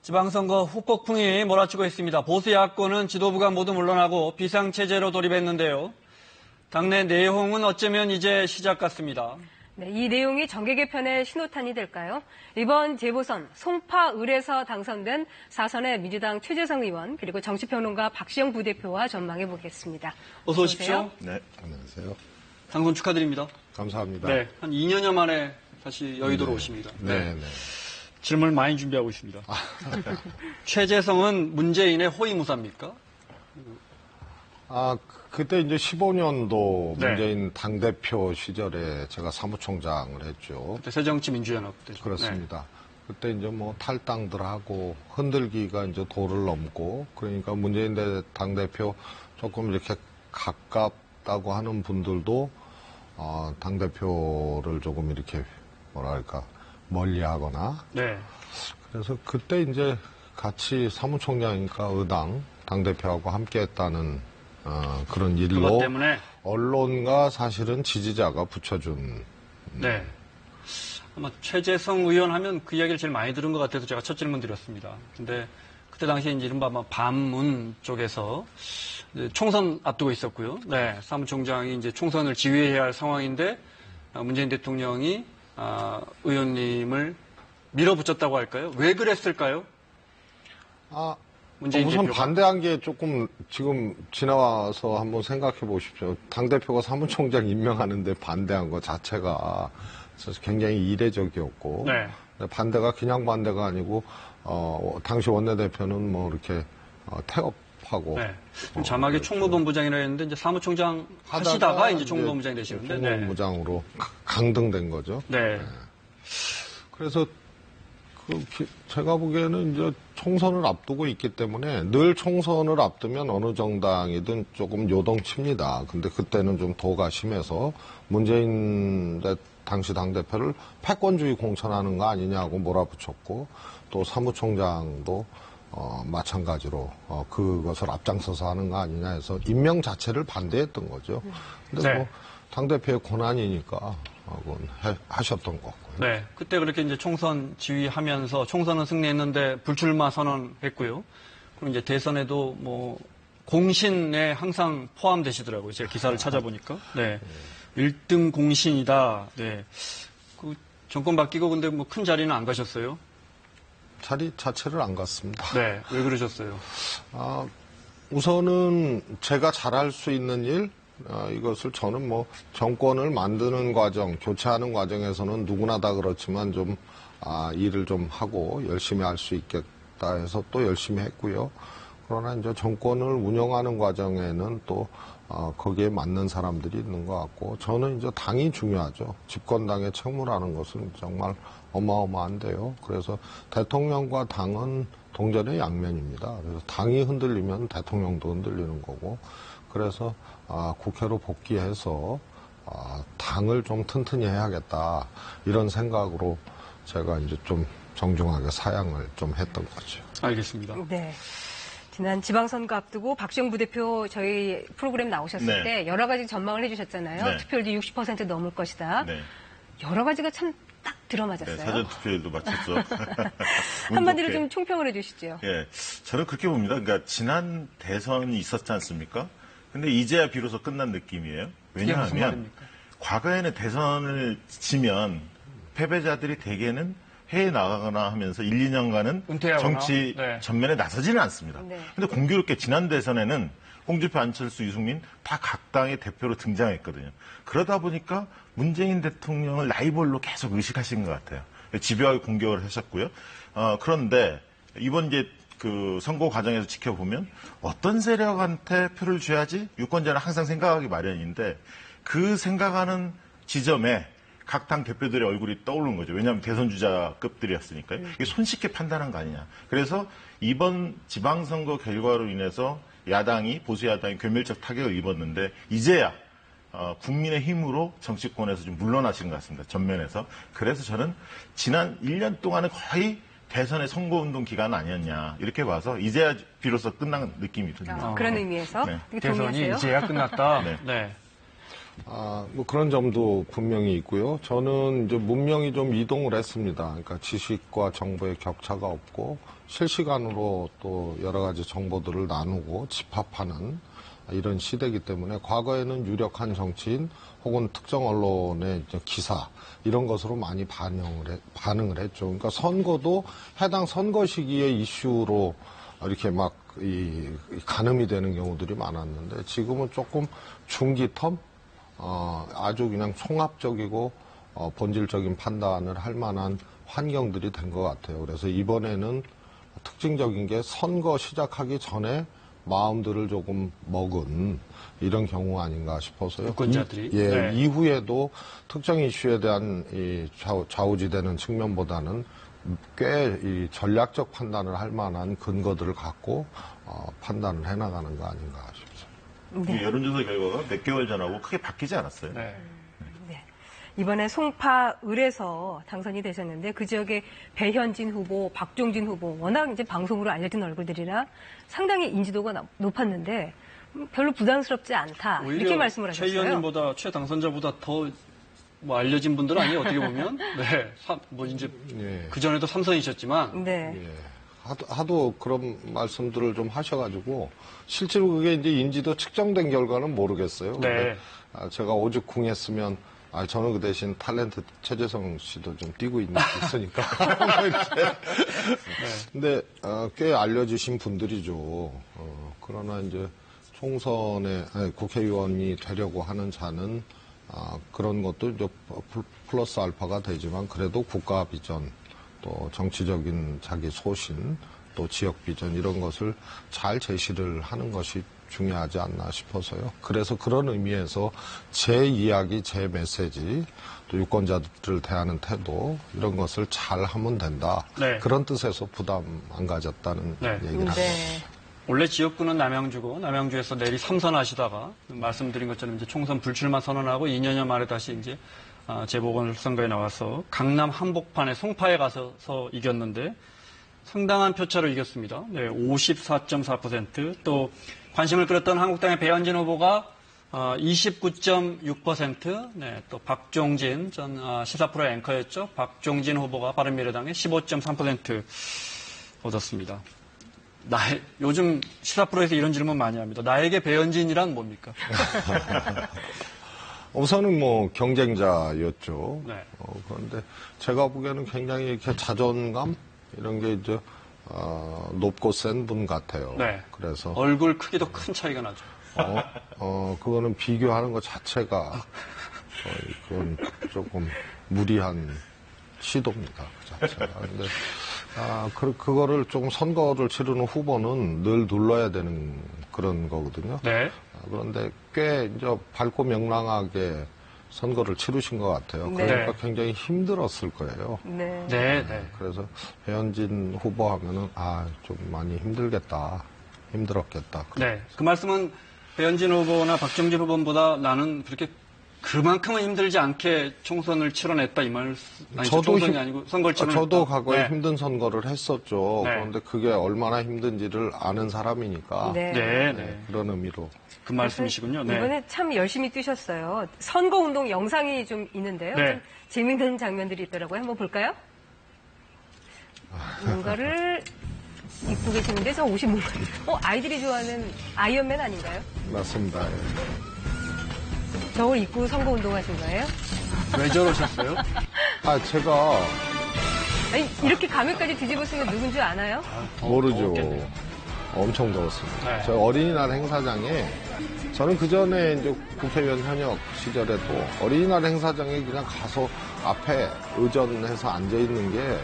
지방선거 후폭풍이 몰아치고 있습니다. 보수 야권은 지도부가 모두 물러나고 비상체제로 돌입했는데요. 당내 내용은 어쩌면 이제 시작 같습니다. 네, 이 내용이 정계 개편의 신호탄이 될까요? 이번 재보선 송파을에서 당선된 4선의 민주당 최재성 의원 그리고 정치평론가 박시영 부대표와 전망해 보겠습니다. 어서 오십시오. 네, 안녕하세요. 당선 축하드립니다. 감사합니다. 네, 한 2년여 만에 다시 여의도로 네. 오십니다. 네. 질문을 많이 준비하고 있습니다. 최재성은 문재인의 호위무사입니까? 그때 이제 15년도 네. 문재인 당대표 시절에 제가 사무총장을 했죠. 그때 새정치민주연합 때죠. 그렇습니다. 그때 이제 뭐 탈당들하고 흔들기가 이제 도를 넘고 그러니까 문재인 당대표 조금 이렇게 가깝다고 하는 분들도 당대표를 조금 이렇게 뭐랄까 멀리 하거나 네. 그래서 그때 이제 같이 사무총장이니까 의당 당대표하고 함께 했다는 그런 그것 일로 때문에 언론과 사실은 지지자가 붙여준 네. 아마 최재성 의원 하면 그 이야기를 제일 많이 들은 것 같아서 제가 첫 질문 드렸습니다. 근데 그때 당시에 이제 이른바 반문 쪽에서 총선 앞두고 있었고요. 네. 사무총장이 이제 총선을 지휘해야 할 상황인데 문재인 대통령이 의원님을 밀어붙였다고 할까요? 왜 그랬을까요? 문재인 우선 대표가. 반대한 게 조금 지금 지나와서 한번 생각해 보십시오. 당대표가 사무총장 임명하는데 반대한 것 자체가 굉장히 이례적이었고 네. 반대가 그냥 반대가 아니고 당시 원내대표는 뭐 이렇게 태업하고 네. 자막에 그렇죠. 총무본부장이라 했는데 이제 사무총장 하시다가 이제 총무본부장이 되시는데 총무부장으로 강등된 거죠. 네. 그래서 제가 보기에는 이제 총선을 앞두고 있기 때문에 늘 총선을 앞두면 어느 정당이든 조금 요동칩니다. 근데 그때는 좀 도가 심해서 문재인 당시 당대표를 패권주의 공천하는 거 아니냐고 몰아붙였고 또 사무총장도 마찬가지로 그것을 앞장서서 하는 거 아니냐 해서 임명 자체를 반대했던 거죠. 근데 네. 뭐 당대표의 권한이니까 하셨던 거고요. 네. 그때 그렇게 이제 총선 지휘하면서 총선은 승리했는데 불출마 선언했고요. 그리고 이제 대선에도 뭐 공신에 항상 포함되시더라고요. 제가 기사를 찾아보니까. 네. 1등 공신이다. 네. 그 정권 바뀌고 근데 뭐 큰 자리는 안 가셨어요? 자리 자체를 안 갔습니다. 네. 왜 그러셨어요? 우선은 제가 잘할 수 있는 일, 이것을 저는 뭐 정권을 만드는 과정, 교체하는 과정에서는 누구나 다 그렇지만 좀 일을 좀 하고 열심히 할 수 있겠다 해서 또 열심히 했고요. 그러나 이제 정권을 운영하는 과정에는 또 거기에 맞는 사람들이 있는 것 같고 저는 이제 당이 중요하죠. 집권당의 책무라는 것은 정말 어마어마한데요. 그래서 대통령과 당은 동전의 양면입니다. 그래서 당이 흔들리면 대통령도 흔들리는 거고 그래서 국회로 복귀해서 당을 좀 튼튼히 해야겠다 이런 생각으로 제가 이제 좀 정중하게 사양을 좀 했던 거죠. 알겠습니다. 네. 지난 지방선거 앞두고 박시영 부대표 저희 프로그램 나오셨을 네. 때 여러 가지 전망을 해주셨잖아요. 네. 투표율이 60% 넘을 것이다. 네. 여러 가지가 참 딱 네, 들어맞았어요. 사전 투표율도 맞췄죠. 한마디로 좀 총평을 해주시죠. 예, 저는 그렇게 봅니다. 그러니까 지난 대선이 있었지 않습니까? 근데 이제야 비로소 끝난 느낌이에요. 이게 무슨 왜냐하면 말입니까? 과거에는 대선을 지면 패배자들이 대개는 해외 나가거나 하면서 1, 2년간은 은퇴하거나, 정치 네. 전면에 나서지는 않습니다. 네. 근데 공교롭게 지난 대선에는 홍준표, 안철수, 유승민 다 각 당의 대표로 등장했거든요. 그러다 보니까 문재인 대통령을 라이벌로 계속 의식하신 것 같아요. 집요하게 공격을 하셨고요. 그런데 이번 이제 그 선거 과정에서 지켜보면 어떤 세력한테 표를 줘야지 유권자는 항상 생각하기 마련인데 그 생각하는 지점에 각 당 대표들의 얼굴이 떠오르는 거죠. 왜냐하면 대선 주자급들이었으니까요. 이게 손쉽게 판단한 거 아니냐. 그래서 이번 지방선거 결과로 인해서 야당이 보수 야당이 괴멸적 타격을 입었는데 이제야 국민의힘으로 정치권에서 좀 물러나시는 것 같습니다. 전면에서. 그래서 저는 지난 1년 동안은 거의 대선의 선거운동 기간 아니었냐 이렇게 봐서 이제야 비로소 끝난 느낌이 듭니다. 그런 의미에서 네. 되게 대선이 동의하세요? 이제야 끝났다. 네. 네. 뭐 그런 점도 분명히 있고요. 저는 이제 문명이 좀 이동을 했습니다. 그러니까 지식과 정보의 격차가 없고 실시간으로 또 여러 가지 정보들을 나누고 집합하는 이런 시대이기 때문에 과거에는 유력한 정치인 혹은 특정 언론의 이제 기사 이런 것으로 많이 반응을 했죠. 그러니까 선거도 해당 선거 시기의 이슈로 이렇게 막 가늠이 되는 경우들이 많았는데 지금은 조금 중기텀 아주 그냥 총합적이고 본질적인 판단을 할 만한 환경들이 된 것 같아요. 그래서 이번에는 특징적인 게 선거 시작하기 전에 마음들을 조금 먹은 이런 경우 아닌가 싶어서요. 유권자들이. 네. 이후에도 특정 이슈에 대한 이 좌우지되는 측면보다는 꽤 이 전략적 판단을 할 만한 근거들을 갖고 판단을 해나가는 거 아닌가 싶습니다. 이 여론조사 결과가 몇 개월 전하고 크게 바뀌지 않았어요. 네. 네. 이번에 송파을에서 당선이 되셨는데 그 지역의 배현진 후보, 박종진 후보 워낙 이제 방송으로 알려진 얼굴들이라 상당히 인지도가 높았는데 별로 부담스럽지 않다 이렇게 말씀을 하셨어요. 최 의원님보다 최 당선자보다 더 뭐 알려진 분들은 아니에요. 어떻게 보면 네, 뭐 이제 예. 그 전에도 삼선이셨지만 네. 예. 하도 그런 말씀들을 좀 하셔가지고 실제로 그게 이제 인지도 측정된 결과는 모르겠어요. 네. 근데 제가 오죽 궁했으면 저는 그 대신 탤런트 최재성 씨도 좀 뛰고 있으니까. 근데 꽤 알려주신 분들이죠. 그러나 이제 총선에 국회의원이 되려고 하는 자는 그런 것도 이제 플러스 알파가 되지만 그래도 국가 비전 또 정치적인 자기 소신 또 지역 비전 이런 것을 잘 제시를 하는 것이 중요하지 않나 싶어서요. 그래서 그런 의미에서 제 이야기, 제 메시지, 또 유권자들을 대하는 태도 이런 것을 잘 하면 된다. 네. 그런 뜻에서 부담 안 가졌다는 네. 얘기를 합니다. 네. 원래 지역구는 남양주고 남양주에서 내리 3선하시다가 말씀드린 것처럼 이제 총선 불출마 선언하고 2년여 만에 다시 이제 재보궐선거에 나와서 강남 한복판에 송파에 가서 이겼는데 상당한 표차로 이겼습니다. 네, 54.4%. 또 관심을 끌었던 한국당의 배현진 후보가 29.6%. 네, 또 박종진 전 시사 프로 앵커였죠. 박종진 후보가 바른미래당의 15.3% 얻었습니다. 요즘 시사 프로에서 이런 질문 많이 합니다. 나에게 배현진이란 뭡니까? 우선은 뭐 경쟁자였죠. 네. 그런데 제가 보기에는 굉장히 이렇게 자존감 이런 게 이제 높고 센 분 같아요. 네. 그래서 얼굴 크기도 큰 차이가 나죠. 그거는 비교하는 것 자체가 그건 조금 무리한 시도입니다. 그 자체가. 근데 그거를 조금 선거를 치르는 후보는 늘 눌러야 되는 그런 거거든요. 네. 그런데 꽤 이제 밝고 명랑하게 선거를 치르신 것 같아요. 네. 그러니까 굉장히 힘들었을 거예요. 네. 네, 네. 그래서 배현진 후보 하면은 좀 많이 힘들었겠다. 네. 그 말씀은 배현진 후보나 박정진 후보보다 나는 그만큼은 힘들지 않게 총선을 치러냈다 이 말 아니죠? 총선이 아니고 선거를 치러냈다. 저도 과거에 네. 힘든 선거를 했었죠. 네. 그런데 그게 얼마나 힘든지를 아는 사람이니까 네. 네, 네. 그런 의미로. 그 말씀이시군요. 네. 이번에 참 열심히 뛰셨어요. 선거운동 영상이 좀 있는데요. 네. 좀 재미있는 장면들이 있더라고요. 한번 볼까요? 뭔가를 입고 계시는데 저 옷이 뭔가요? 아이들이 좋아하는 아이언맨 아닌가요? 맞습니다. 예. 저걸 입고 선거운동 하신 거예요? 왜 저러셨어요? 제가 아니, 이렇게 가면까지 뒤집어 쓰면 누군지 아나요? 모르죠. 더웠겠네요. 엄청 더웠습니다. 네. 저 어린이날 행사장에 저는 그 전에 이제 국회의원 현역 시절에도 어린이날 행사장에 그냥 가서 앞에 의전해서 앉아 있는 게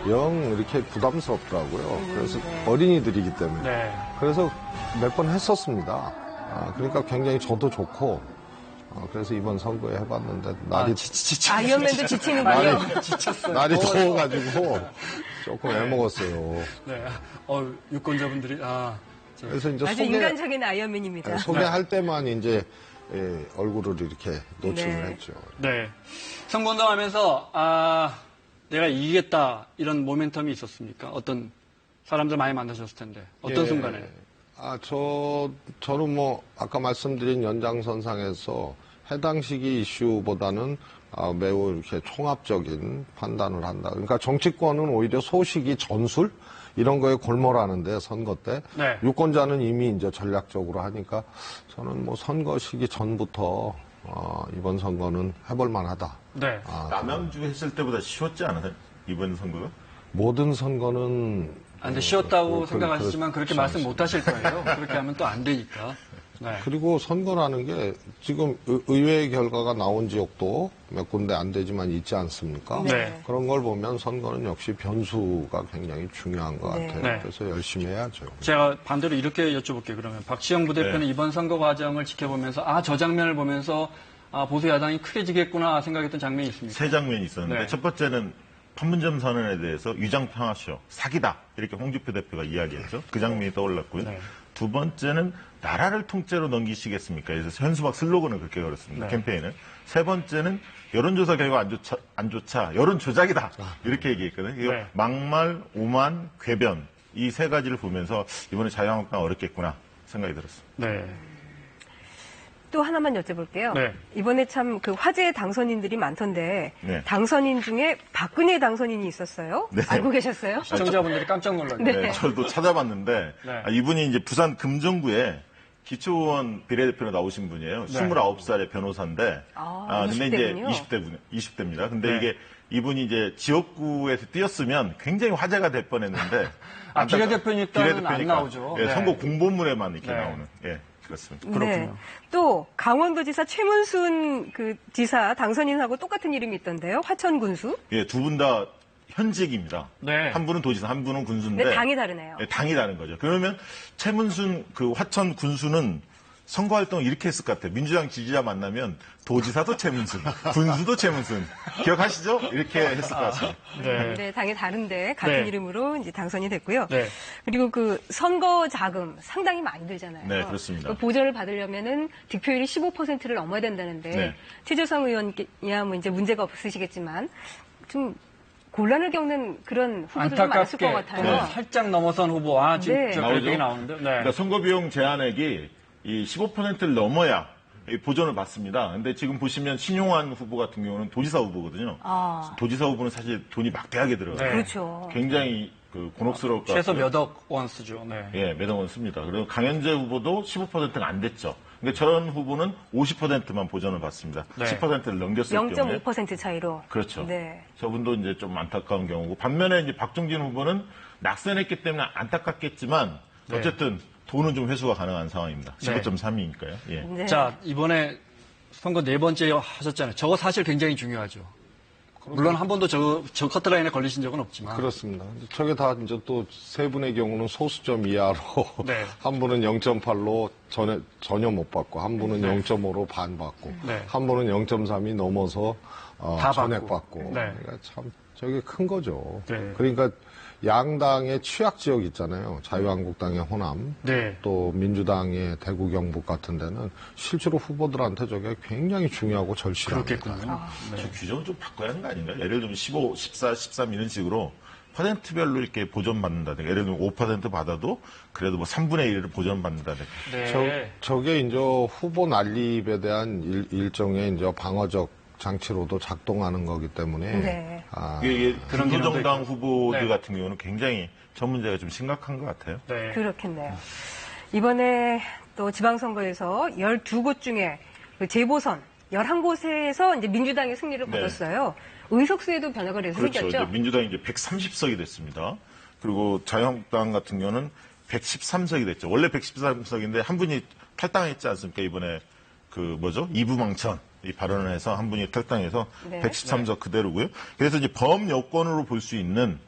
영 이렇게 부담스럽더라고요. 그래서 어린이들이기 때문에. 네. 그래서 몇 번 했었습니다. 그러니까 굉장히 저도 좋고 그래서 이번 선거에 해봤는데 날이 아이언맨도 지치는군요. 날이 더워가지고 조금 애먹었어요. 네. 유권자분들이 그래서 이제 아주 인간적인 아이언맨입니다. 소개할 때만 이제 얼굴을 이렇게 노출을 네. 했죠. 네. 선거운동 하면서 내가 이기겠다 이런 모멘텀이 있었습니까? 어떤 사람들 많이 만나셨을 텐데 어떤 예. 순간에? 저는 뭐 아까 말씀드린 연장선상에서 해당 시기 이슈보다는 매우 이렇게 총합적인 판단을 한다. 그러니까 정치권은 오히려 소식이 전술 이런 거에 골몰하는데 선거 때 네. 유권자는 이미 이제 전략적으로 하니까 저는 뭐 선거 시기 전부터 이번 선거는 해볼 만하다. 네. 남양주 했을 때보다 쉬웠지 않아요? 이번 선거가? 모든 선거는 근데 쉬웠다고 그- 생각하시지만 그렇게 그렇지 말씀 못 하실 거예요. 그렇게 하면 또 안 되니까. 네. 그리고 선거라는 게 지금 의회 결과가 나온 지역도 몇 군데 안 되지만 있지 않습니까? 네. 그런 걸 보면 선거는 역시 변수가 굉장히 중요한 것 네. 같아요. 네. 그래서 열심히 해야죠. 제가 반대로 이렇게 여쭤볼게요. 그러면 박시영 부대표는 네. 이번 선거 과정을 지켜보면서 저 장면을 보면서 보수 야당이 크게 지겠구나 생각했던 장면이 있습니까? 세 장면이 있었는데 네. 첫 번째는 판문점 선언에 대해서 유장평화쇼 사기다 이렇게 홍준표 대표가 이야기했죠. 그 장면이 떠올랐고요. 네. 두 번째는 나라를 통째로 넘기시겠습니까? 그래서 현수막 슬로건을 그렇게 걸었습니다. 네. 캠페인을. 세 번째는 여론조사 결과 안 좋자 여론 조작이다 이렇게 얘기했거든요. 이거 네. 막말, 오만, 궤변 이 세 가지를 보면서 이번에 자유한국당 어렵겠구나 생각이 들었습니다. 네. 또 하나만 여쭤볼게요. 네. 이번에 참 그 화제의 당선인들이 많던데 네. 당선인 중에 박근혜 당선인이 있었어요? 네. 알고 계셨어요? 시청자분들이 깜짝 놀랐네요. 네, 저도 찾아봤는데 네. 이분이 이제 부산 금정구에 기초의원 비례대표로 나오신 분이에요. 네. 29살의 변호사인데 근데 이제 20대군요. 20대입니다. 근데 네. 이게 이분이 이제 지역구에서 뛰었으면 굉장히 화제가 될 뻔했는데 비례대표니까는 안 나오죠. 예, 네. 선거 공보물에만 이렇게 네. 나오는. 예, 그렇습니다. 그렇군요. 또 강원도지사 최문순 그 지사 당선인하고 똑같은 이름이 있던데요. 화천군수. 예, 두 분 다 현직입니다. 네. 한 분은 도지사, 한 분은 군수인데 근데 당이 다르네요. 예, 당이 다른 거죠. 그러면 최문순 그 화천 군수는 선거 활동을 이렇게 했을 것 같아요. 민주당 지지자 만나면 도지사도 최문순, 군수도 최문순. 기억하시죠? 이렇게 했을 것 같습니다. 네. 네, 당이 다른데 같은 네. 이름으로 이제 당선이 됐고요. 네. 그리고 그 선거 자금 상당히 많이 들잖아요. 네, 그렇습니다. 그 보전을 받으려면은 득표율이 15%를 넘어야 된다는데 네. 최재성 의원이야 뭐 이제 문제가 없으시겠지만 좀 곤란을 겪는 그런 후보들도 많았을 것 안타깝게 같아요. 살짝 넘어선 후보 지금 네. 저 나오죠? 얘기 나오는데. 네. 그러니까 선거 비용 제한액이 이 15%를 넘어야 이 보전을 받습니다. 근데 지금 보시면 신용환 후보 같은 경우는 도지사 후보거든요. 아. 도지사 후보는 사실 돈이 막대하게 들어가요. 네. 그렇죠. 굉장히 그 곤혹스러울 것 최소 같아요. 몇억 원 쓰죠. 네. 예, 몇 원 씁니다. 그리고 강현재 후보도 15%가 안 됐죠. 그러니까 저런 후보는 50%만 보전을 받습니다. 네. 10%를 넘겼을 경우에 0.5% 차이로. 그렇죠. 네. 저분도 이제 좀 안타까운 경우고 반면에 이제 박종진 후보는 낙선했기 때문에 안타깝겠지만 네. 어쨌든 돈은 좀 회수가 가능한 상황입니다. 네. 15.3이니까요. 예. 네. 자, 이번에 선거 네 번째 하셨잖아요. 저거 사실 굉장히 중요하죠. 물론 한 번도 저 커트라인에 걸리신 적은 없지만. 그렇습니다. 저게 다 이제 또 세 분의 경우는 소수점 이하로 네. 한 분은 0.8로 전혀 못 받고 한 분은 0.5로 반 받고 네. 한 분은 0.3이 넘어서 다 전액 받고. 받고 네. 그러니까 참 저게 큰 거죠. 네. 그러니까 양당의 취약 지역 있잖아요. 자유한국당의 호남, 네. 또 민주당의 대구 경북 같은 데는 실제로 후보들한테 저게 굉장히 중요하고 절실합니다. 그렇겠군요. 네. 저 규정을 좀 바꿔야 하는 거 아닌가요? 예를 들면 15, 14, 13 이런 식으로 퍼센트별로 이렇게 보전받는다든가 예를 들면 5% 받아도 그래도 뭐 3분의 1을 보전받는다든가 네. 저게 이제 후보 난립에 대한 일종의 이제 방어적 장치로도 작동하는 거기 때문에 네. 이게 그런 기능도 중도정당 있고. 후보들 네. 같은 경우는 굉장히 저 문제가 좀 심각한 것 같아요. 네. 그렇겠네요. 이번에 또 지방선거에서 12곳 중에 그 재보선 11곳에서 이제 민주당이 승리를 네. 거뒀어요. 의석수에도 변화가 돼서 그렇죠. 생겼죠. 이제 민주당이 이제 130석이 됐습니다. 그리고 자유한국당 같은 경우는 113석이 됐죠. 원래 113석인데 한 분이 탈당했지 않습니까? 이번에 그 뭐죠? 이부망천 이 발언을 해서 한 분이 탈당해서 네. 113석 그대로고요. 그래서 이제 범여권으로 볼 수 있는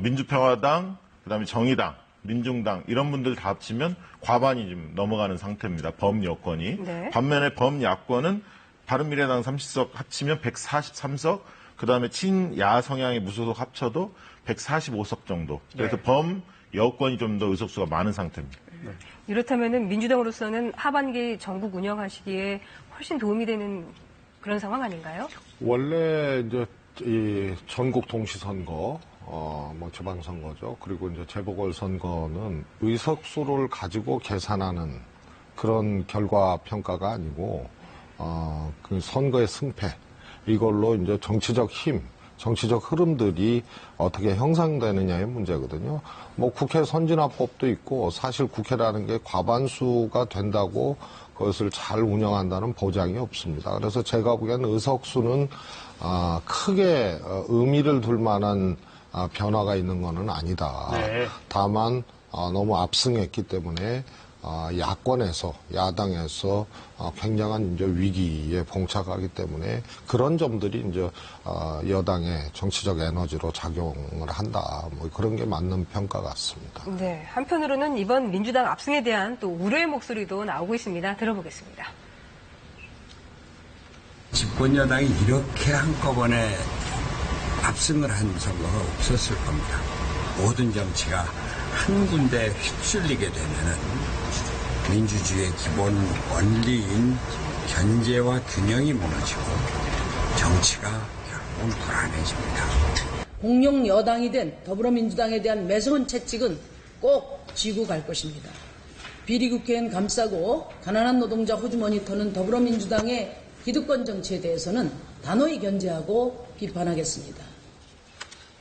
민주평화당, 그다음에 정의당, 민중당 이런 분들 다 합치면 과반이 지금 넘어가는 상태입니다. 범여권이. 네. 반면에 범야권은 바른미래당 30석 합치면 143석, 그다음에 친야 성향의 무소속 합쳐도 145석 정도. 그래서 네. 범여권이 좀 더 의석수가 많은 상태입니다. 이렇다면은 민주당으로서는 하반기 전국 운영하시기에 훨씬 도움이 되는 그런 상황 아닌가요? 원래 이제 이 전국 동시선거, 뭐 지방선거죠. 그리고 이제 재보궐선거는 의석수를 가지고 계산하는 그런 결과 평가가 아니고, 그 선거의 승패, 이걸로 이제 정치적 힘, 정치적 흐름들이 어떻게 형성되느냐의 문제거든요. 뭐 국회 선진화법도 있고 사실 국회라는 게 과반수가 된다고 그것을 잘 운영한다는 보장이 없습니다. 그래서 제가 보기에는 의석수는 크게 의미를 둘 만한 변화가 있는 것은 아니다. 네. 다만 너무 압승했기 때문에 야권에서 야당에서 굉장한 이제 위기에 봉착하기 때문에 그런 점들이 이제 여당의 정치적 에너지로 작용을 한다. 뭐 그런 게 맞는 평가 같습니다. 네. 한편으로는 이번 민주당 압승에 대한 또 우려의 목소리도 나오고 있습니다. 들어보겠습니다. 집권 여당이 이렇게 한꺼번에 압승을 한 선거가 없었을 겁니다. 모든 정치가 한 군데 휩쓸리게 되면은 민주주의의 기본 원리인 견제와 균형이 무너지고 정치가 결국은 불안해집니다. 공룡 여당이 된 더불어민주당에 대한 매서운 채찍은 꼭 쥐고 갈 것입니다. 비리국회의원 감싸고 가난한 노동자 호주머니 터는 더불어민주당의 기득권 정치에 대해서는 단호히 견제하고 비판하겠습니다.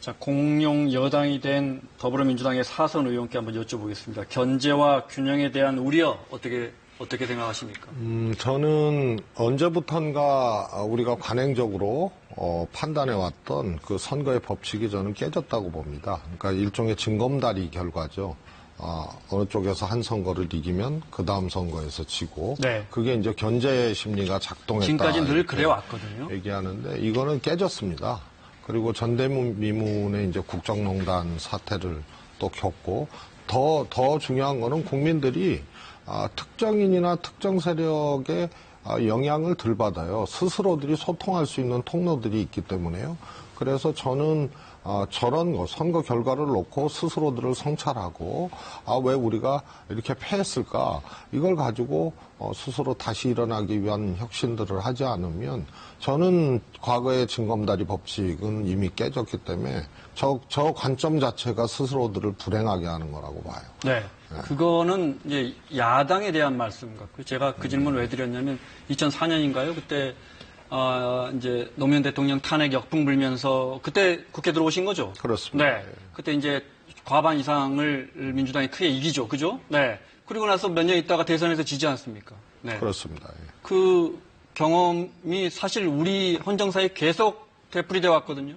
자, 공룡 여당이 된 더불어민주당의 사선 의원께 한번 여쭤보겠습니다. 견제와 균형에 대한 우려 어떻게 생각하십니까? 저는 언제부턴가 우리가 관행적으로 판단해왔던 그 선거의 법칙이 저는 깨졌다고 봅니다. 그러니까 일종의 징검다리 결과죠. 어느 쪽에서 한 선거를 이기면 그 다음 선거에서 지고 네. 그게 이제 견제 심리가 작동했다. 지금까지 늘 이렇게 그래왔거든요. 얘기하는데 이거는 깨졌습니다. 그리고 전대미문의 이제 국정농단 사태를 또 겪고 더 중요한 거는 국민들이 특정인이나 특정 세력의 영향을 덜 받아요. 스스로들이 소통할 수 있는 통로들이 있기 때문에요. 그래서 저는 저런 거 선거 결과를 놓고 스스로들을 성찰하고 왜 우리가 이렇게 패했을까 이걸 가지고 스스로 다시 일어나기 위한 혁신들을 하지 않으면 저는 과거의 징검다리 법칙은 이미 깨졌기 때문에 저 관점 자체가 스스로들을 불행하게 하는 거라고 봐요. 네. 그거는 이제 야당에 대한 말씀 같고요. 제가 그 질문을 왜 드렸냐면 2004년인가요? 그때 이제 노무현 대통령 탄핵 역풍 불면서 그때 국회 들어오신 거죠? 그렇습니다. 네. 그때 이제 과반 이상을 민주당이 크게 이기죠. 그죠? 네. 그리고 나서 몇 년 있다가 대선에서 지지 않습니까? 네. 그렇습니다. 예. 그 경험이 사실 우리 헌정사에 계속 되풀이돼 왔거든요.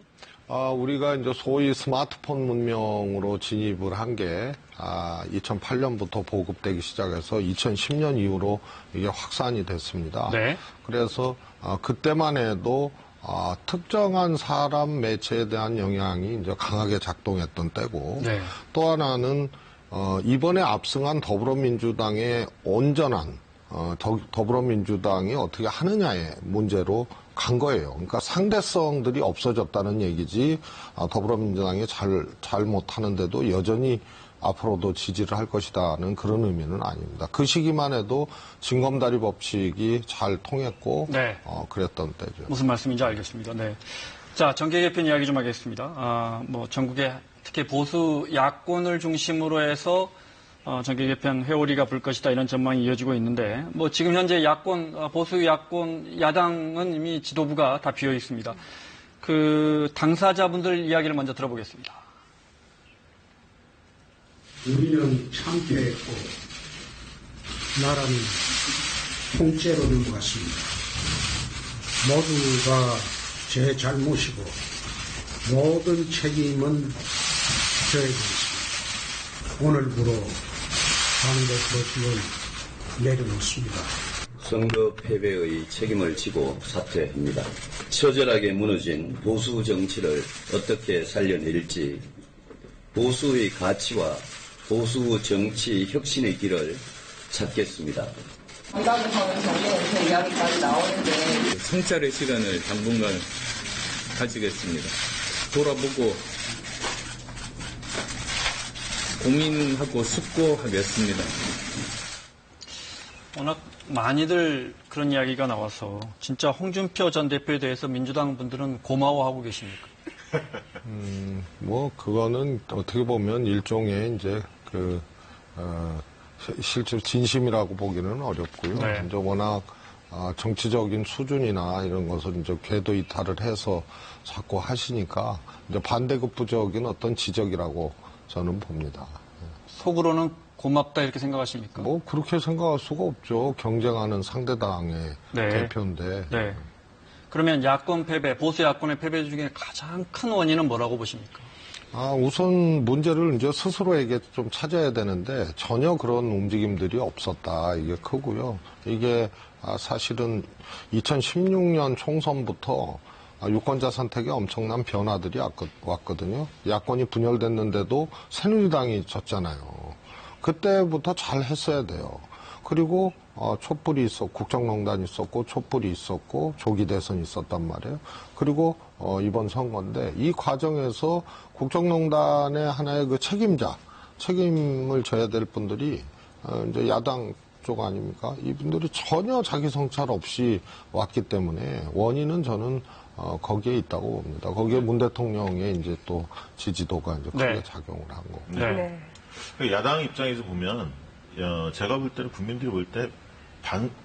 우리가 이제 소위 스마트폰 문명으로 진입을 한 게 2008년부터 보급되기 시작해서 2010년 이후로 이게 확산이 됐습니다. 네. 그래서 그때만 해도 특정한 사람 매체에 대한 영향이 이제 강하게 작동했던 때고 네. 또 하나는 이번에 압승한 더불어민주당의 온전한 더불어민주당이 어떻게 하느냐의 문제로 간 거예요. 그러니까 상대성들이 없어졌다는 얘기지 더불어민주당이 잘 못하는데도 여전히 앞으로도 지지를 할 것이다는 그런 의미는 아닙니다. 그 시기만 해도 징검다리 법칙이 잘 통했고 네. 그랬던 때죠. 무슨 말씀인지 알겠습니다. 네. 자, 정계 개편 이야기 좀 하겠습니다. 뭐 전국에 특히 보수 야권을 중심으로 해서 정계 개편 회오리가 불 것이다 이런 전망이 이어지고 있는데 뭐 지금 현재 야권 보수 야권 야당은 이미 지도부가 다 비어 있습니다. 그 당사자분들 이야기를 먼저 들어보겠습니다. 우리는 참패했고 나라는 통째로 넘어갔습니다. 모두가 제 잘못이고 모든 책임은 저에게 있습니다. 오늘부로 당대 거식을 내려놓습니다. 선거 패배의 책임을 지고 사퇴합니다. 처절하게 무너진 보수 정치를 어떻게 살려낼지 보수의 가치와 보수 정치 혁신의 길을 찾겠습니다. 이다부터는 정리해서 이야기까지 나오는데 성찰의 시간을 당분간 가지겠습니다. 돌아보고 고민하고 숙고하겠습니다. 워낙 많이들 그런 이야기가 나와서 진짜 홍준표 전 대표에 대해서 민주당 분들은 고마워하고 계십니까? 뭐 그거는 어떻게 보면 일종의 이제 실제 진심이라고 보기는 어렵고요. 네. 이제 워낙 정치적인 수준이나 이런 것을 이제 궤도 이탈을 해서 자꾸 하시니까 이제 반대급부적인 어떤 지적이라고 저는 봅니다. 속으로는 고맙다 이렇게 생각하십니까? 뭐 그렇게 생각할 수가 없죠. 경쟁하는 상대당의 네. 대표인데. 네. 그러면 야권 패배, 보수 야권의 패배 중에 가장 큰 원인은 뭐라고 보십니까? 우선 문제를 이제 스스로에게 좀 찾아야 되는데 전혀 그런 움직임들이 없었다. 이게 크고요. 이게 사실은 2016년 총선부터 유권자 선택에 엄청난 변화들이 왔거든요. 야권이 분열됐는데도 새누리당이 졌잖아요. 그때부터 잘 했어야 돼요. 그리고 촛불이 국정농단이 있었고 촛불이 있었고 조기 대선이 있었단 말이에요. 그리고 이번 선거인데 이 과정에서 국정농단의 하나의 그 책임을 져야 될 분들이 이제 야당 쪽 아닙니까? 이분들이 전혀 자기 성찰 없이 왔기 때문에 원인은 저는 거기에 있다고 봅니다. 거기에 문 대통령의 이제 또 지지도가 이제 크게 네. 작용을 한 거고. 네. 야당 입장에서 보면 제가 볼 때는 국민들이 볼 때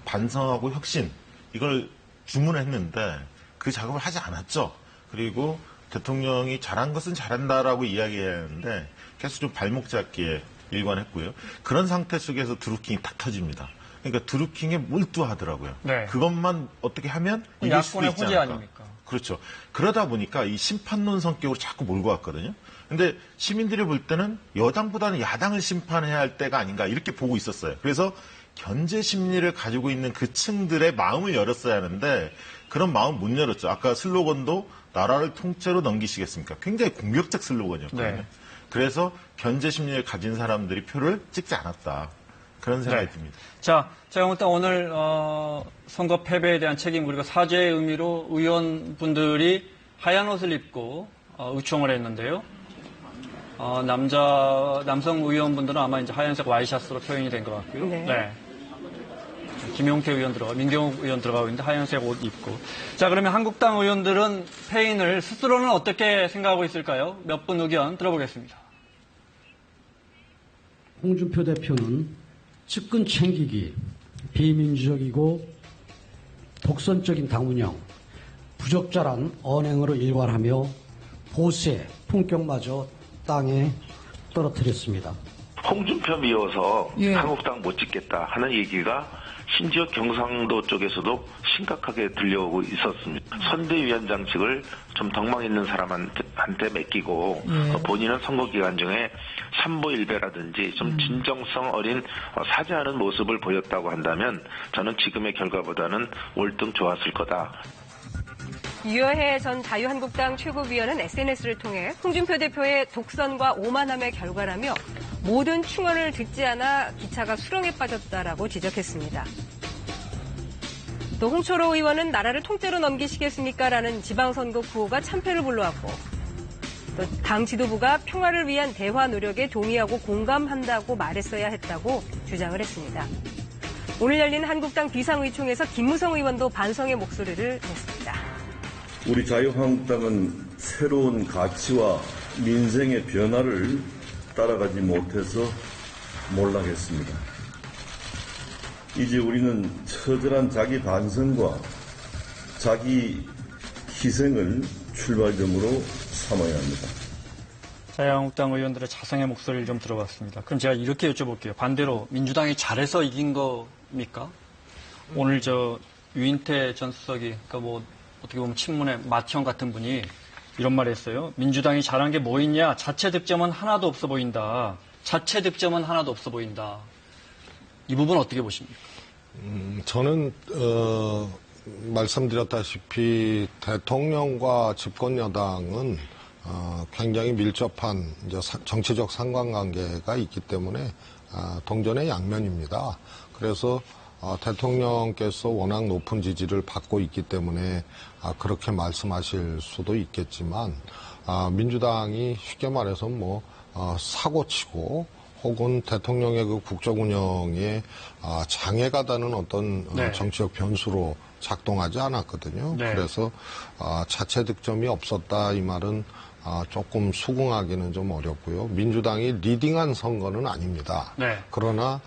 반성하고 혁신 이걸 주문했는데 그 작업을 하지 않았죠. 그리고 대통령이 잘한 것은 잘한다라고 이야기했는데 계속 좀 발목 잡기에 일관했고요. 그런 상태 속에서 드루킹이 탁 터집니다. 그러니까 드루킹에 몰두하더라고요. 네. 그것만 어떻게 하면 이길 수도 야권의 있지 호재 않을까. 아닙니까? 그렇죠. 그러다 보니까 이 심판론 성격으로 자꾸 몰고 왔거든요. 근데 시민들이 볼 때는 여당보다는 야당을 심판해야 할 때가 아닌가 이렇게 보고 있었어요. 그래서 견제 심리를 가지고 있는 그 층들의 마음을 열었어야 하는데 그런 마음 못 열었죠. 아까 슬로건도 나라를 통째로 넘기시겠습니까? 굉장히 공격적 슬로건이었거든요. 네. 그래서 견제 심리를 가진 사람들이 표를 찍지 않았다. 그런 생각이 듭니다. 자, 일단 오늘 선거 패배에 대한 책임 그리고 사죄의 의미로 의원분들이 하얀 옷을 입고 의총을 했는데요. 남성 의원분들은 아마 이제 하얀색 와이셔츠로 표현이 된 것 같고요. 네. 김용태 의원 민경욱 의원 들어가고 있는데 하얀색 옷 입고. 자, 그러면 한국당 의원들은 패인을 스스로는 어떻게 생각하고 있을까요? 몇 분 의견 들어보겠습니다. 홍준표 대표는 측근 챙기기, 비민주적이고 독선적인 당 운영, 부적절한 언행으로 일관하며 보수의 품격마저 땅에 떨어뜨렸습니다. 홍준표 미워서 한국당 못 찍겠다 하는 얘기가 심지어 경상도 쪽에서도 심각하게 들려오고 있었습니다. 선대위원장직을 좀 덕망 있는 사람한테 맡기고 본인은 선거 기간 중에 삼보일배라든지 좀 진정성 어린 사죄하는 모습을 보였다고 한다면 저는 지금의 결과보다는 월등 좋았을 거다. 유여해 전 자유한국당 최고위원은 SNS를 통해 홍준표 대표의 독선과 오만함의 결과라며 모든 충언을 듣지 않아 기차가 수렁에 빠졌다라고 지적했습니다. 또 홍철호 의원은 나라를 통째로 넘기시겠습니까? 라는 지방선거 구호가 참패를 불러왔고 또 당 지도부가 평화를 위한 대화 노력에 동의하고 공감한다고 말했어야 했다고 주장을 했습니다. 오늘 열린 한국당 비상의총에서 김무성 의원도 반성의 목소리를 냈습니다. 우리 자유한국당은 새로운 가치와 민생의 변화를 따라가지 못해서 몰락했습니다. 이제 우리는 처절한 자기 반성과 자기 희생을 출발점으로 삼아야 합니다. 자유한국당 의원들의 자성의 목소리를 좀 들어봤습니다. 그럼 제가 이렇게 여쭤볼게요. 반대로 민주당이 잘해서 이긴 겁니까? 오늘 유인태 전 수석이 그러니까 어떻게 보면 친문의 마티형 같은 분이 이런 말을 했어요. 민주당이 잘한 게 뭐 있냐? 자체 득점은 하나도 없어 보인다. 자체 득점은 하나도 없어 보인다. 이 부분 어떻게 보십니까? 저는 말씀드렸다시피 대통령과 집권 여당은 굉장히 밀접한 이제 정치적 상관관계가 있기 때문에 동전의 양면입니다. 그래서 대통령께서 워낙 높은 지지를 받고 있기 때문에 그렇게 말씀하실 수도 있겠지만 민주당이 쉽게 말해서 사고치고 혹은 대통령의 그 국정 운영에 장애가 되는 어떤 네. 정치적 변수로 작동하지 않았거든요. 네. 그래서 자체 득점이 없었다 이 말은 조금 수긍하기는 좀 어렵고요. 민주당이 리딩한 선거는 아닙니다. 네. 그러나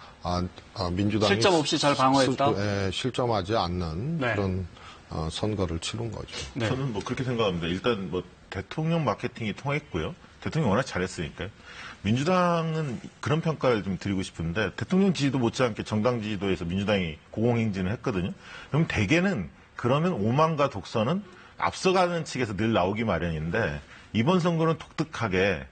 민주당이 실점 없이 잘 방어했다? 실점하지 않는 네. 그런 선거를 치른 거죠. 네. 저는 뭐 그렇게 생각합니다. 일단 뭐 대통령 마케팅이 통했고요. 대통령이 워낙 잘했으니까요. 민주당은 그런 평가를 좀 드리고 싶은데 대통령 지지도 못지않게 정당 지지도에서 민주당이 고공행진을 했거든요. 그럼 대개는 그러면 오만과 독선은 앞서가는 측에서 늘 나오기 마련인데 이번 선거는 독특하게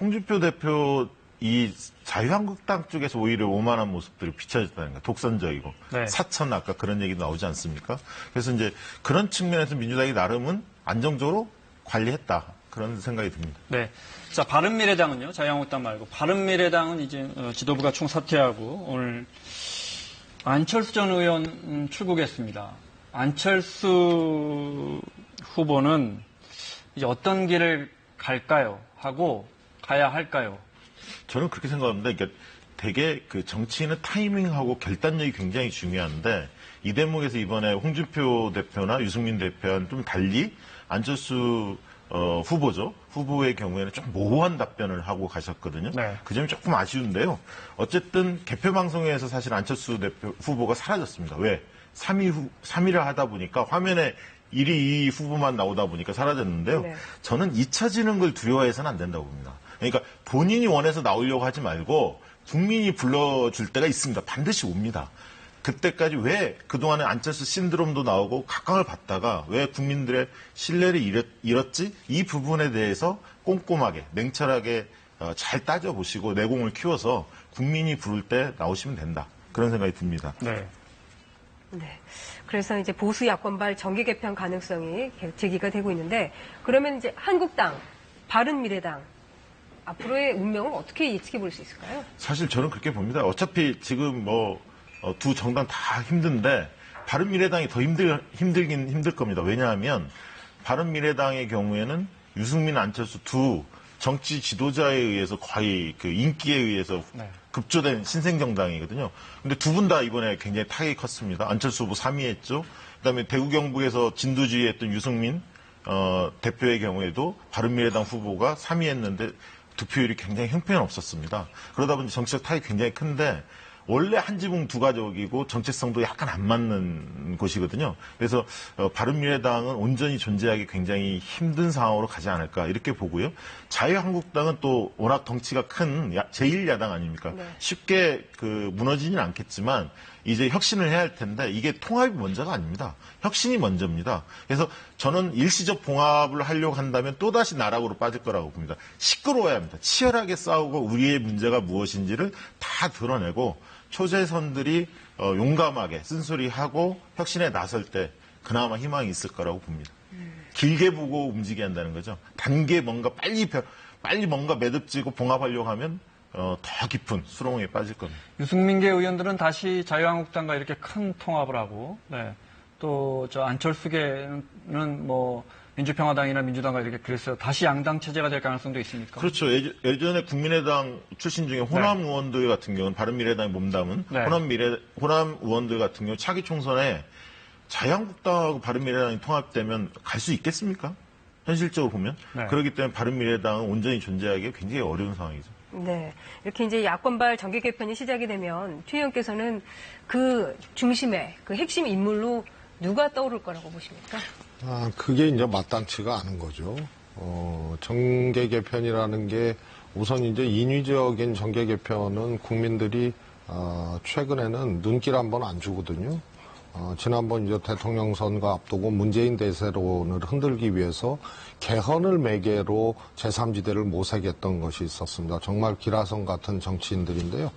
홍준표 대표 이 자유한국당 쪽에서 오히려 오만한 모습들이 비춰졌다는 거예요. 독선적이고 네. 사천 아까 그런 얘기 나오지 않습니까? 그래서 이제 그런 측면에서 민주당이 나름은 안정적으로 관리했다 그런 생각이 듭니다. 네. 자, 바른미래당은요, 자유한국당 말고 바른미래당은 이제 지도부가 총사퇴하고 오늘 안철수 전 의원 출국했습니다. 안철수 후보는 이제 어떤 길을 갈까요? 하고 가야 할까요? 저는 그렇게 생각합니다. 그러니까 되게 그 정치인은 타이밍하고 결단력이 굉장히 중요한데 이 대목에서 이번에 홍준표 대표나 유승민 대표와는 좀 달리 안철수 후보의 경우에는 좀 모호한 답변을 하고 가셨거든요. 네. 그 점이 조금 아쉬운데요. 어쨌든 개표 방송에서 사실 안철수 후보가 사라졌습니다. 왜? 3위를 하다 보니까 화면에 1위, 2위 후보만 나오다 보니까 사라졌는데요. 네. 저는 잊혀지는 걸 두려워해서는 안 된다고 봅니다. 그러니까 본인이 원해서 나오려고 하지 말고 국민이 불러줄 때가 있습니다. 반드시 옵니다. 그때까지 왜 그동안에 안철수 신드롬도 나오고 각광을 받다가 왜 국민들의 신뢰를 잃었지? 이 부분에 대해서 꼼꼼하게 냉철하게 잘 따져보시고 내공을 키워서 국민이 부를 때 나오시면 된다. 그런 생각이 듭니다. 네. 네. 그래서 이제 보수 야권발 정계 개편 가능성이 제기가 되고 있는데 그러면 이제 한국당, 바른미래당 앞으로의 운명을 어떻게 예측해 볼 수 있을까요? 사실 저는 그렇게 봅니다. 어차피 지금 두 정당 다 힘든데 바른미래당이 더 힘들긴 힘들 겁니다. 왜냐하면 바른미래당의 경우에는 유승민, 안철수 두 정치 지도자에 의해서 거의 그 인기에 의해서 네. 급조된 신생정당이거든요. 근데 두 분 다 이번에 굉장히 타격이 컸습니다. 안철수 후보 3위 했죠. 그다음에 대구 경북에서 진두지휘 했던 유승민 대표의 경우에도 바른미래당 후보가 3위 했는데 득표율이 굉장히 형편없었습니다. 그러다 보니 정치적 타격이 굉장히 큰데 원래 한 지붕 두 가족이고 정체성도 약간 안 맞는 곳이거든요. 그래서 바른미래당은 온전히 존재하기 굉장히 힘든 상황으로 가지 않을까 이렇게 보고요. 자유한국당은 또 워낙 덩치가 큰 제1야당 아닙니까? 네. 쉽게 무너지진 않겠지만 이제 혁신을 해야 할 텐데 이게 통합이 먼저가 아닙니다. 혁신이 먼저입니다. 그래서 저는 일시적 봉합을 하려고 한다면 또다시 나락으로 빠질 거라고 봅니다. 시끄러워야 합니다. 치열하게 싸우고 우리의 문제가 무엇인지를 다 드러내고 초재선들이 용감하게 쓴소리하고 혁신에 나설 때 그나마 희망이 있을 거라고 봅니다. 길게 보고 움직여야 한다는 거죠. 단계 뭔가 빨리 뭔가 매듭지고 봉합하려고 하면 더 깊은 수렁에 빠질 겁니다. 유승민계 의원들은 다시 자유한국당과 이렇게 큰 통합을 하고, 네. 또 안철수계는 민주평화당이나 민주당과 이렇게 그랬어요. 다시 양당 체제가 될 가능성도 있습니까? 그렇죠. 예전에 국민의당 출신 중에 호남 의원들 같은 경우는 바른미래당이 몸담은 네. 호남 의원들 같은 경우 차기 총선에 자유한국당하고 바른미래당이 통합되면 갈 수 있겠습니까? 현실적으로 보면. 네. 그렇기 때문에 바른미래당은 온전히 존재하기 굉장히 어려운 상황이죠. 네. 이렇게 이제 야권발 정계 개편이 시작이 되면 최 의원께서는 그 중심에 그 핵심 인물로 누가 떠오를 거라고 보십니까? 그게 이제 마땅치가 않은 거죠. 정계 개편이라는 게 우선 이제 인위적인 정계 개편은 국민들이 최근에는 눈길 한번 안 주거든요. 지난번 이제 대통령 선거 앞두고 문재인 대세론을 흔들기 위해서 개헌을 매개로 제3지대를 모색했던 것이 있었습니다. 정말 기라성 같은 정치인들인데요.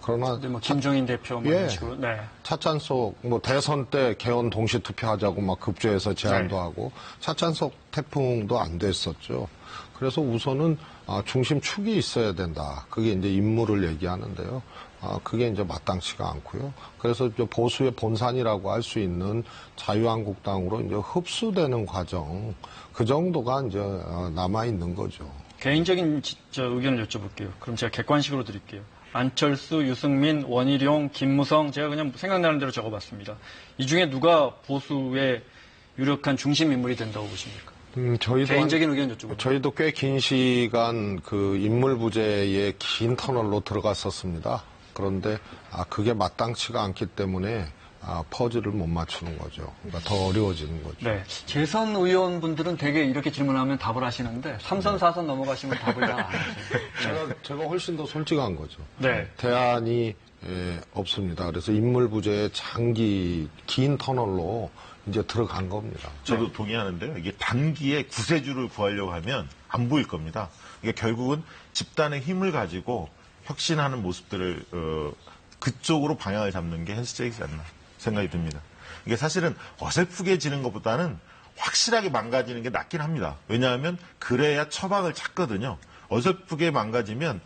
그러나 김종인 대표 이런 식으로. 네. 차찬속 대선 때 개헌 동시 투표하자고 막 급조해서 제안도 네. 하고 차찬속 태풍도 안 됐었죠. 그래서 우선은 중심 축이 있어야 된다. 그게 이제 인물을 얘기하는데요. 그게 이제 마땅치가 않고요. 그래서 이제 보수의 본산이라고 할 수 있는 자유한국당으로 이제 흡수되는 과정, 그 정도가 이제 남아 있는 거죠. 개인적인 의견을 여쭤볼게요. 그럼 제가 객관식으로 드릴게요. 안철수, 유승민, 원희룡, 김무성 제가 그냥 생각나는 대로 적어봤습니다. 이 중에 누가 보수의 유력한 중심 인물이 된다고 보십니까? 저희도 개인적인 의견 여쭤봅니다. 저희도 꽤 긴 시간 그 인물 부재의 긴 터널로 들어갔었습니다. 그런데 그게 마땅치가 않기 때문에 퍼즐을 못 맞추는 거죠. 그러니까 더 어려워지는 거죠. 네. 재선 의원분들은 되게 이렇게 질문하면 답을 하시는데 3선, 4선 넘어가시면 답을 다 안 하세요. 제가 훨씬 더 솔직한 거죠. 네. 대안이 없습니다. 그래서 인물 부재의 긴 터널로 이제 들어간 겁니다. 저도 동의하는데요. 이게 단기에 구세주를 구하려고 하면 안 보일 겁니다. 이게 결국은 집단의 힘을 가지고 혁신하는 모습들을 그쪽으로 방향을 잡는 게 현실적이지 않나 생각이 듭니다. 이게 사실은 어설프게 지는 것보다는 확실하게 망가지는 게 낫긴 합니다. 왜냐하면 그래야 처방을 찾거든요. 어설프게 망가지면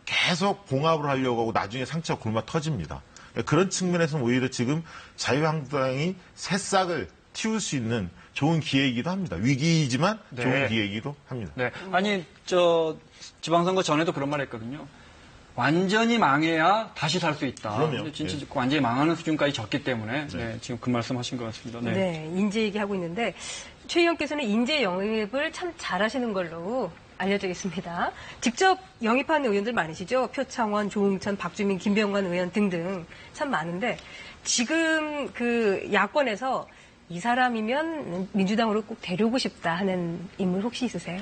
계속 봉합을 하려고 하고 나중에 상처가 굶어 터집니다. 그런 측면에서는 오히려 지금 자유한국당이 새싹을 틔울 수 있는 좋은 기회이기도 합니다. 위기이지만 네. 좋은 기회이기도 합니다. 네. 아니, 지방선거 전에도 그런 말 했거든요. 완전히 망해야 다시 살 수 있다. 그럼요. 근데 진짜 네. 완전히 망하는 수준까지 졌기 때문에 네. 네, 지금 그 말씀하신 것 같습니다. 네. 네, 인재 얘기하고 있는데 최 의원께서는 인재 영입을 참 잘하시는 걸로 알려져 있습니다. 직접 영입한 의원들 많으시죠? 표창원, 조응천, 박주민, 김병관 의원 등등 참 많은데 지금 그 야권에서 이 사람이면 민주당으로 꼭 데려오고 싶다 하는 인물 혹시 있으세요?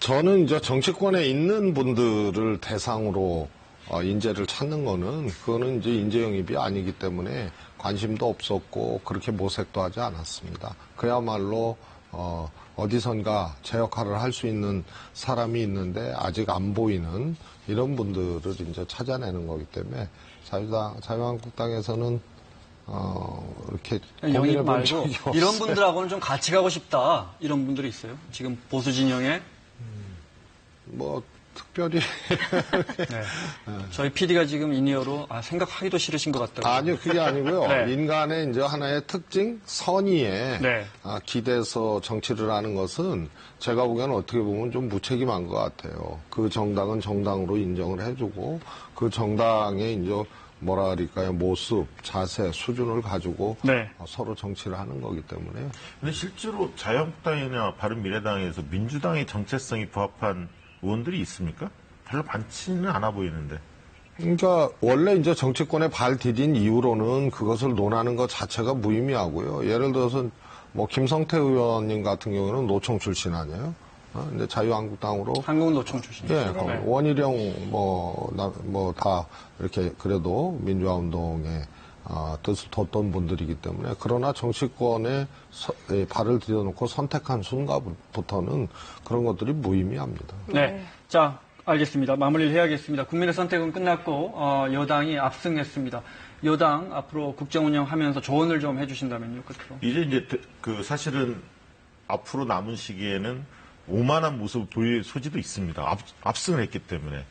저는 이제 정치권에 있는 분들을 대상으로 인재를 찾는 그거는 이제 인재 영입이 아니기 때문에 관심도 없었고 그렇게 모색도 하지 않았습니다. 그야말로 어디선가 제 역할을 할 수 있는 사람이 있는데 아직 안 보이는 이런 분들을 이제 찾아내는 거기 때문에 자유한국당에서는 이렇게 영입 말고 적이 없어요. 이런 분들하고는 좀 같이 가고 싶다 이런 분들이 있어요. 지금 보수 진영에 뭐 특별히 네. 저희 PD가 지금 인이어로 생각하기도 싫으신 것 같다고. 아니요, 그게 아니고요. 네. 인간의 이제 하나의 특징, 선의에 네. 기대서 정치를 하는 것은 제가 보기에는 어떻게 보면 좀 무책임한 것 같아요. 그 정당은 정당으로 인정을 해주고 그 정당의 이제 뭐라 그럴까요, 모습, 자세, 수준을 가지고 네. 서로 정치를 하는 거기 때문에요. 근데 실제로 자유한국당이나 바른미래당에서 민주당의 정체성이 부합한 의원들이 있습니까? 별로 많지는 않아 보이는데. 그러니까 원래 이제 정치권에 발 디딘 이후로는 그것을 논하는 것 자체가 무의미하고요. 예를 들어서 뭐 김성태 의원님 같은 경우는 노총 출신 아니에요? 근데 자유한국당으로 한국노총 출신. 예, 원희룡 뭐 다 이렇게 그래도 민주화 운동에 뜻을 뒀던 분들이기 때문에 그러나 정치권에 발을 들여놓고 선택한 순간부터는 그런 것들이 무의미합니다. 네. 자, 알겠습니다. 마무리를 해야겠습니다. 국민의 선택은 끝났고 여당이 압승했습니다. 여당 앞으로 국정 운영하면서 조언을 좀 해주신다면요, 끝으로. 이제 그 사실은 앞으로 남은 시기에는 오만한 모습을 보일 소지도 있습니다. 압승을 했기 때문에.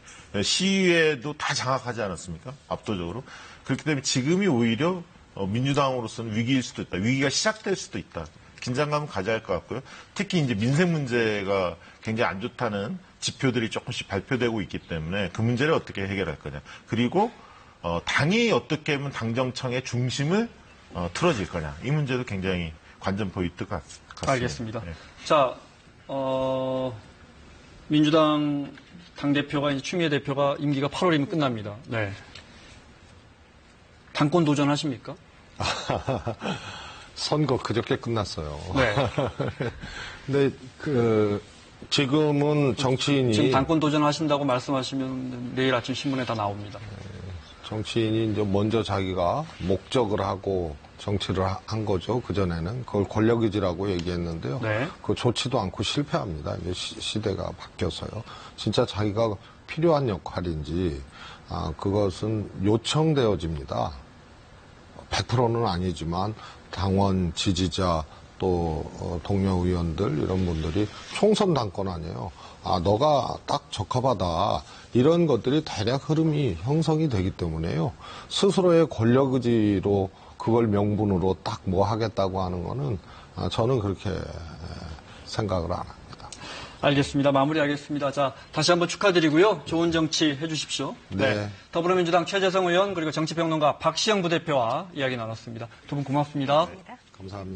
시위에도 다 장악하지 않았습니까? 압도적으로. 그렇기 때문에 지금이 오히려 민주당으로서는 위기일 수도 있다. 위기가 시작될 수도 있다. 긴장감을 가져야 할 것 같고요. 특히 이제 민생 문제가 굉장히 안 좋다는 지표들이 조금씩 발표되고 있기 때문에 그 문제를 어떻게 해결할 거냐. 그리고 당이 어떻게 하면 당정청의 중심을 틀어질 거냐. 이 문제도 굉장히 관전 포인트 같습니다. 알겠습니다. 네. 자, 민주당 당대표가 이제 추미애 대표가 임기가 8월이면 끝납니다. 네. 당권 도전하십니까? 선거 그저께 끝났어요. 네. 근데 지금은 정치인이 지금 당권 도전하신다고 말씀하시면 내일 아침 신문에 다 나옵니다. 정치인이 이제 먼저 자기가 목적을 하고 정치를 한 거죠. 그전에는. 그걸 권력의지라고 얘기했는데요. 네. 그거 좋지도 않고 실패합니다. 이제 시대가 바뀌어서요. 진짜 자기가 필요한 역할인지, 그것은 요청되어집니다. 100%는 아니지만 당원, 지지자, 또 동료 의원들 이런 분들이 총선 당권 아니에요. 너가 딱 적합하다. 이런 것들이 대략 흐름이 형성이 되기 때문에요. 스스로의 권력 의지로 그걸 명분으로 딱 뭐 하겠다고 하는 거는 저는 그렇게 생각을 안 합니다. 알겠습니다. 마무리하겠습니다. 자, 다시 한번 축하드리고요. 좋은 정치 해주십시오. 네. 더불어민주당 최재성 의원 그리고 정치평론가 박시영 부대표와 이야기 나눴습니다. 두 분 고맙습니다. 감사합니다.